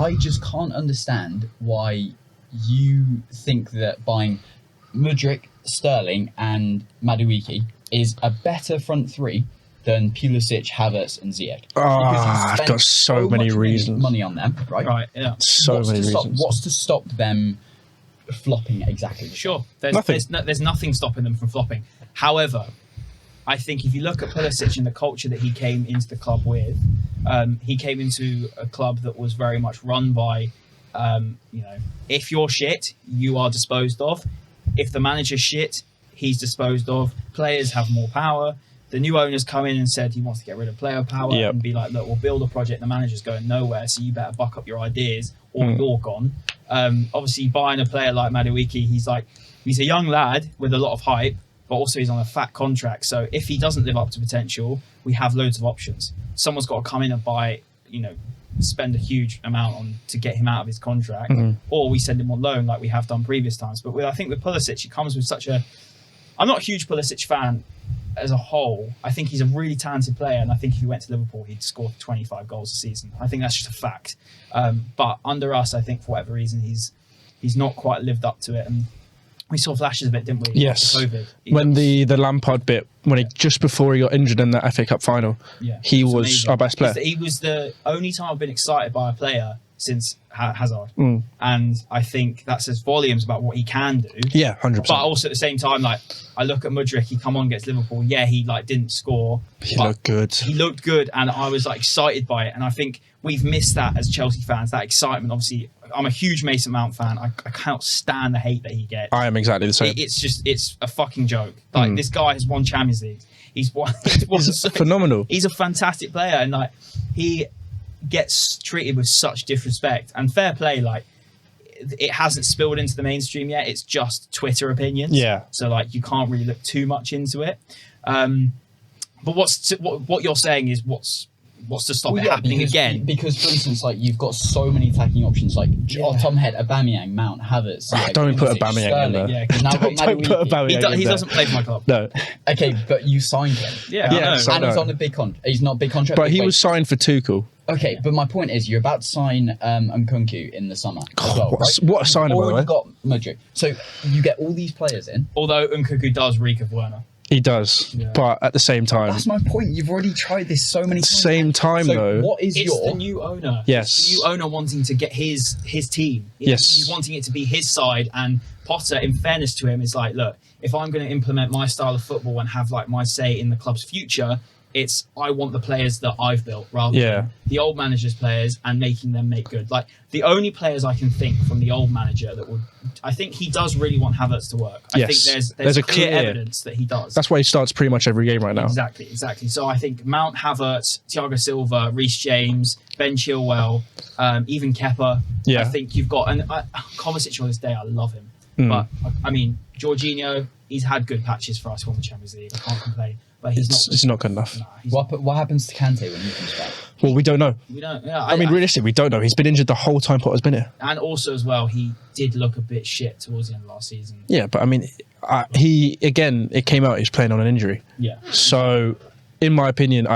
I just can't understand why you think that buying Mudryk, Sterling and Madueke is a better front three than Pulisic, Havertz and Ziyech. I've got so many reasons. Money on them, right? Right, yeah. So many reasons. What's to stop them flopping exactly? Sure. There's nothing stopping them from flopping. However, I think if you look at Pulisic and the culture that he came into the club with, he came into a club that was very much run by, if you're shit, you are disposed of. If the manager's shit, he's disposed of. Players have more power. The new owner's come in and said he wants to get rid of player power and be like, look, we'll build a project. The manager's going nowhere, so you better buck up your ideas or you're gone. Obviously, buying a player like Madueke, he's a young lad with a lot of hype, but also he's on a fat contract. So if he doesn't live up to potential, we have loads of options. Someone's got to come in and buy, spend a huge amount on to get him out of his contract, or we send him on loan like we have done previous times. But I think with Pulisic, he comes with such a... I'm not a huge Pulisic fan as a whole. I think he's a really talented player, and I think if he went to Liverpool, he'd score 25 goals a season. I think that's just a fact. But under us, I think for whatever reason, he's not quite lived up to it. And we saw flashes of it, didn't we? Yes. COVID. When the Lampard bit, just before he got injured in that FA Cup final, he was amazing. Our best player. He was the only time I've been excited by a player since Hazard. And I think that says volumes about what he can do. Yeah, 100%. But also at the same time, I look at Mudryk, he come on against Liverpool. Yeah, he didn't score. He looked good. He looked good, and I was excited by it. And I think we've missed that as Chelsea fans, that excitement. Obviously, I'm a huge Mason Mount fan. I cannot stand the hate that he gets. I am exactly the same. It's a fucking joke. This guy has won Champions League. He's phenomenal. He's a fantastic player, and he gets treated with such disrespect. And fair play, it hasn't spilled into the mainstream yet. It's just Twitter opinions. Yeah. So you can't really look too much into it. But what you're saying is what's to stop it happening again? Because, for instance, you've got so many attacking options, Tom Head, Aubameyang, Mount, Havertz. Don't put Aubameyang in there. Yeah, don't put Aubameyang in there. He doesn't play for my club. No. Okay, but you signed him. Yeah, and he's on a big contract. He's not a big contract. But he was signed for Tuchel. Okay, but my point is, you're about to sign Nkunku in the summer as well, right? What a signing, by the way. Already got Mudryk. So you get all these players in. Although Nkunku does reek of Werner. He does, but at the same time... That's my point. You've already tried this so many times. Same time, though... What is it's the new owner. Yes. It's the new owner wanting to get his team. Yes. He's wanting it to be his side, and Potter, in fairness to him, is look, if I'm going to implement my style of football and have my say in the club's future, I want the players that I've built rather than the old manager's players and making them make good. The only players I can think from the old manager that would... I think he does really want Havertz to work. I think there's a clear evidence that he does. That's why he starts pretty much every game right now. Exactly. So I think Mount, Havertz, Thiago Silva, Reece James, Ben Chilwell, even Kepa. Yeah. I think you've got... And Kovacic on this day, I love him. But, Jorginho, he's had good patches for us for the Champions League. I can't complain. But it's not good enough. Nah, what happens to Kante when he comes back? Well, we don't know. We don't. Yeah, realistically, we don't know. He's been injured the whole time Potter's been here. And also, as well, he did look a bit shit towards the end of last season. Yeah, but it came out he's playing on an injury. Yeah. So, in my opinion,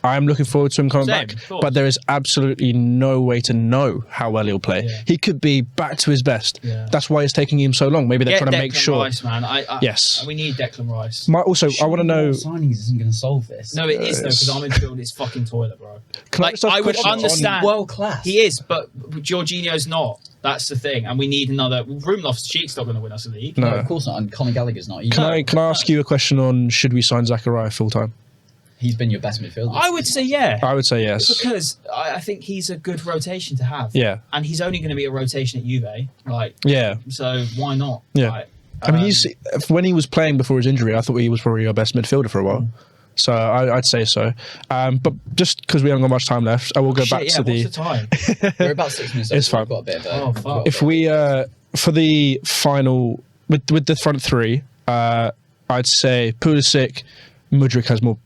I'm looking forward to him coming back, but there is absolutely no way to know how well he'll play. Yeah. He could be back to his best. Yeah. That's why it's taking him so long. Maybe they're trying to make sure. Rice, man. Yes. We need Declan Rice. I want to know. Signings isn't going to solve this. No, it is though, because our midfield is fucking toilet, bro. I would understand. World class. He is, but Jorginho's not. That's the thing, and we need another. Ruben Loftus-Cheek's not going to win us a league. No, of course not. And Conor Gallagher's not either. Can I ask you a question on should we sign Zachariah full time? He's been your best midfielder. I would say yeah. I would say yes. Because I think he's a good rotation to have. Yeah. And he's only going to be a rotation at Juve. Yeah. So why not? Yeah. When he was playing before his injury, I thought he was probably our best midfielder for a while. So I'd say so. But just because we haven't got much time left, I will go back to what's the time? We're about 6 minutes. It's fine. Got a bit of fuck. If we for the final with the front three, I'd say Pulisic, Mudryk has more.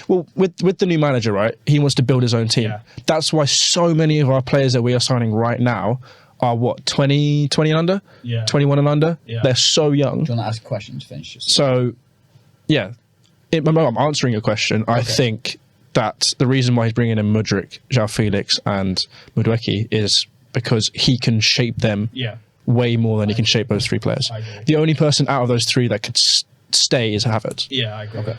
With the new manager, right? He wants to build his own team. Yeah. That's why so many of our players that we are signing right now are 20 and under? Yeah. 21 and under? Yeah. They're so young. Do you want to ask a question to finish? So, yeah. I'm answering your question. Okay. I think that the reason why he's bringing in Mudryk, João Felix, and Madueke is because he can shape them way more than he can shape those three players. The only person out of those three that could stay is Havertz. Yeah, I agree. Okay.